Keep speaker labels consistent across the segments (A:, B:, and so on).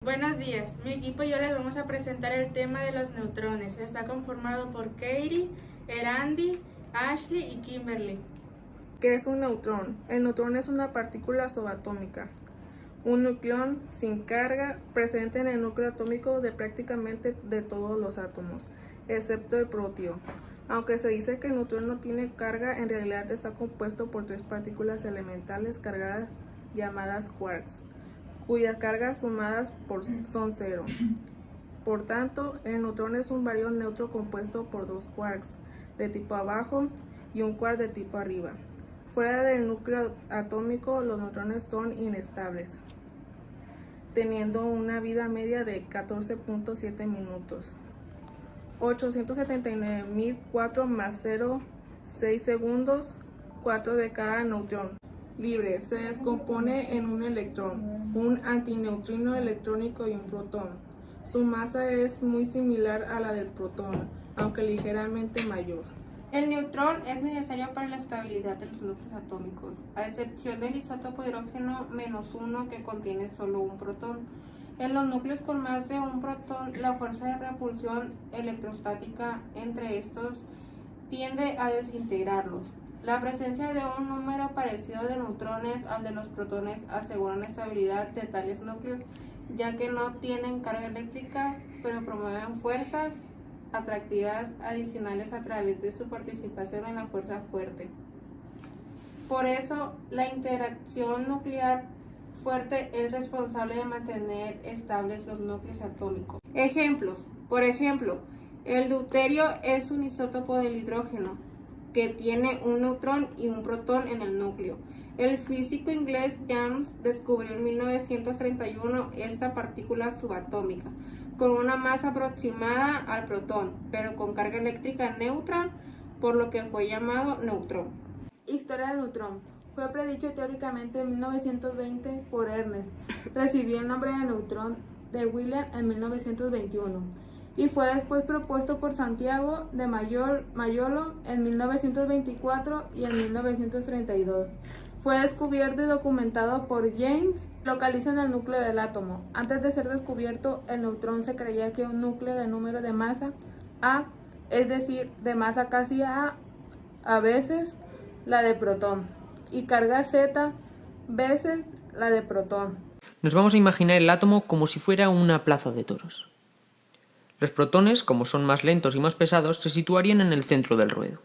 A: Buenos días, mi equipo y yo les vamos a presentar el tema de los neutrones. Está conformado por Katie, Erandi, Ashley y Kimberly.
B: ¿Qué es un neutrón? El neutrón es una partícula subatómica, un nucleón sin carga presente en el núcleo atómico de prácticamente de todos los átomos, excepto el protio. Aunque se dice que el neutrón no tiene carga, en realidad está compuesto por tres partículas elementales cargadas llamadas quarks, cuyas cargas sumadas son cero. Por tanto, el neutrón es un bario neutro compuesto por dos quarks de tipo abajo y un quark de tipo arriba. Fuera del núcleo atómico, los neutrones son inestables, teniendo una vida media de 14.7 minutos. 879.004 más 0,6 segundos, 4 de cada neutrón libre se descompone en un electrón, un antineutrino electrónico y un protón. Su masa es muy similar a la del protón, aunque ligeramente mayor.
C: El neutrón es necesario para la estabilidad de los núcleos atómicos, a excepción del isótopo hidrógeno -1 que contiene solo un protón. En los núcleos con más de un protón, la fuerza de repulsión electrostática entre estos tiende a desintegrarlos. La presencia de un número parecido de neutrones al de los protones asegura la estabilidad de tales núcleos, ya que no tienen carga eléctrica, pero promueven fuerzas atractivas adicionales a través de su participación en la fuerza fuerte. Por eso, la interacción nuclear fuerte es responsable de mantener estables los núcleos atómicos. Ejemplos: por ejemplo, el deuterio es un isótopo del hidrógeno que tiene un neutrón y un protón en el núcleo. El físico inglés James descubrió en 1931 esta partícula subatómica, con una masa aproximada al protón, pero con carga eléctrica neutra, por lo que fue llamado neutrón.
A: Historia del neutrón. Fue predicho teóricamente en 1920 por Ernst. Recibió el nombre de neutrón de William en 1921 y fue después propuesto por Santiago de Mayolo en 1924 y en 1932. Fue descubierto y documentado por James. Localiza en el núcleo del átomo. Antes de ser descubierto, el neutrón se creía que un núcleo de número de masa A, es decir, de masa casi A veces la de protón, y carga Z veces la de protón.
D: Nos vamos a imaginar el átomo como si fuera una plaza de toros. Los protones, como son más lentos y más pesados, se situarían en el centro del ruedo.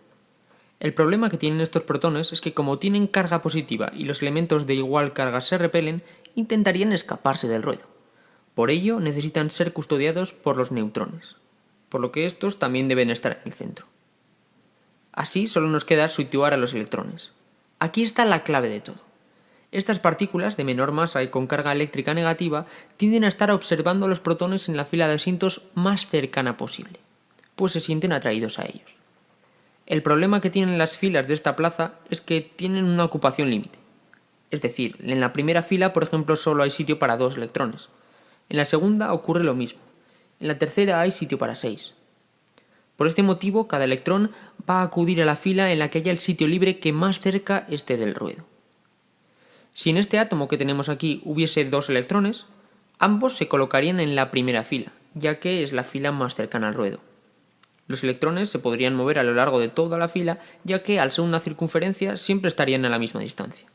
D: El problema que tienen estos protones es que, como tienen carga positiva y los elementos de igual carga se repelen, intentarían escaparse del ruedo. Por ello, necesitan ser custodiados por los neutrones, por lo que estos también deben estar en el centro. Así solo nos queda situar a los electrones. Aquí está la clave de todo. Estas partículas de menor masa y con carga eléctrica negativa tienden a estar observando a los protones en la fila de asientos más cercana posible, pues se sienten atraídos a ellos. El problema que tienen las filas de esta plaza es que tienen una ocupación límite. Es decir, en la primera fila, por ejemplo, solo hay sitio para 2 electrones. En la segunda ocurre lo mismo. En la tercera hay sitio para 6. Por este motivo, cada electrón va a acudir a la fila en la que haya el sitio libre que más cerca esté del ruedo. Si en este átomo que tenemos aquí hubiese 2 electrones, ambos se colocarían en la primera fila, ya que es la fila más cercana al ruedo. Los electrones se podrían mover a lo largo de toda la fila, ya que al ser una circunferencia siempre estarían a la misma distancia.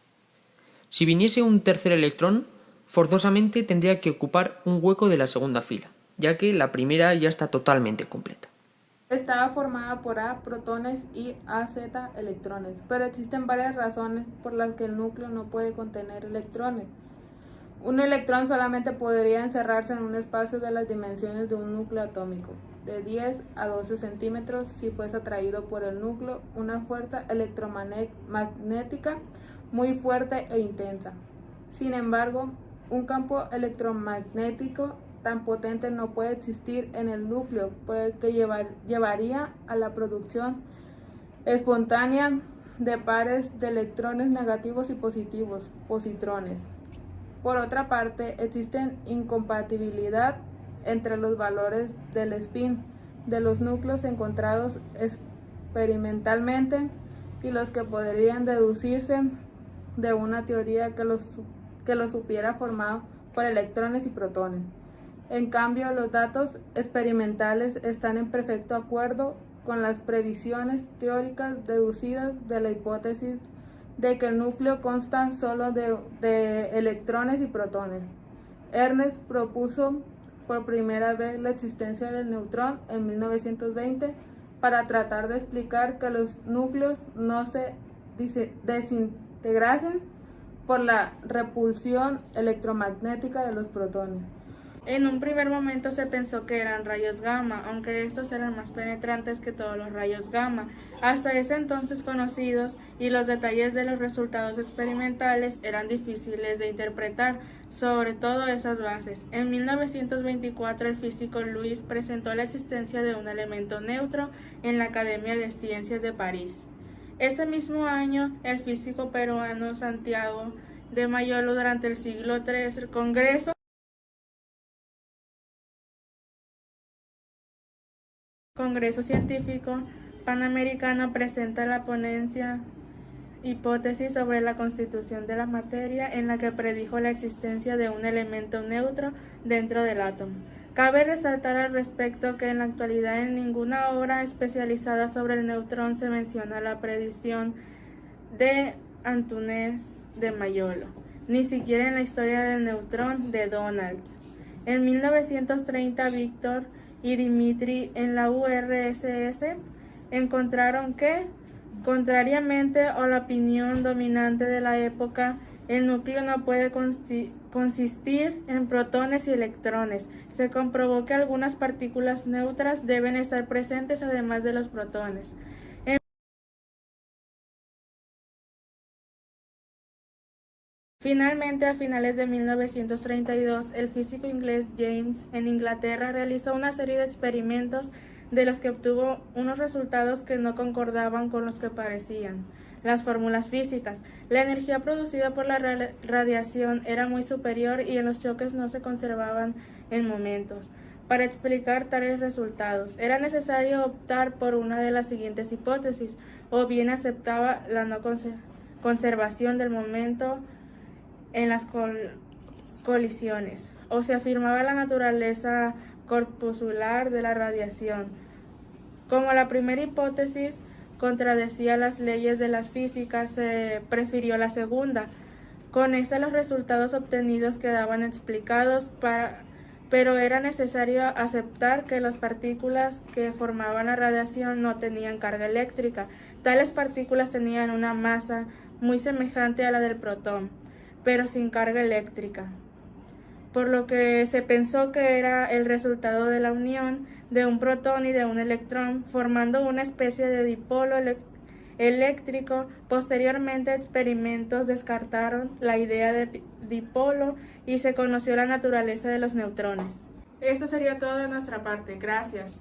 D: Si viniese un tercer electrón, forzosamente tendría que ocupar un hueco de la segunda fila, ya que la primera ya está totalmente completa.
A: Estaba formada por A protones y AZ electrones, pero existen varias razones por las que el núcleo no puede contener electrones. Un electrón solamente podría encerrarse en un espacio de las dimensiones de un núcleo atómico, de 10 a 12 centímetros, si fuese atraído por el núcleo una fuerza electromagnética muy fuerte e intensa. Sin embargo, un campo electromagnético tan potente no puede existir en el núcleo, por el que llevaría a la producción espontánea de pares de electrones negativos y positivos, positrones. Por otra parte, existe incompatibilidad entre los valores del spin de los núcleos encontrados experimentalmente y los que podrían deducirse de una teoría que los hubiera formado por electrones y protones. En cambio, los datos experimentales están en perfecto acuerdo con las previsiones teóricas deducidas de la hipótesis de que el núcleo consta solo de electrones y protones. Ernst propuso por primera vez la existencia del neutrón en 1920 para tratar de explicar que los núcleos no se desintegrasen por la repulsión electromagnética de los protones.
E: En un primer momento se pensó que eran rayos gamma, aunque estos eran más penetrantes que todos los rayos gamma, hasta ese entonces conocidos, y los detalles de los resultados experimentales eran difíciles de interpretar, sobre todo esas bases. En 1924 el físico Louis presentó la existencia de un elemento neutro en la Academia de Ciencias de París. Ese mismo año, el físico peruano Santiago de Mayolo, durante el siglo III, el Congreso Científico Panamericano, presenta la ponencia hipótesis sobre la constitución de la materia, en la que predijo la existencia de un elemento neutro dentro del átomo. Cabe resaltar al respecto que en la actualidad en ninguna obra especializada sobre el neutrón se menciona la predicción de Antúnez de Mayolo, ni siquiera en la historia del neutrón de Donald. En 1930, Víctor y Dimitri en la URSS encontraron que, contrariamente a la opinión dominante de la época, el núcleo no puede consistir en protones y electrones. Se comprobó que algunas partículas neutras deben estar presentes además de los protones. Finalmente, a finales de 1932, el físico inglés James en Inglaterra realizó una serie de experimentos de los que obtuvo unos resultados que no concordaban con los que parecían las fórmulas físicas. La energía producida por la radiación era muy superior y en los choques no se conservaban en momentos. Para explicar tales resultados, era necesario optar por una de las siguientes hipótesis: o bien aceptaba la no conservación del momento en las colisiones, o se afirmaba la naturaleza corpuscular de la radiación. Como la primera hipótesis contradecía las leyes de la física, se prefirió la segunda. Con esta los resultados obtenidos quedaban explicados, pero era necesario aceptar que las partículas que formaban la radiación no tenían carga eléctrica. Tales partículas tenían una masa muy semejante a la del protón, pero sin carga eléctrica, por lo que se pensó que era el resultado de la unión de un protón y de un electrón, formando una especie de dipolo eléctrico. Posteriormente, experimentos descartaron la idea de dipolo y se conoció la naturaleza de los neutrones.
B: Eso sería todo de nuestra parte. Gracias.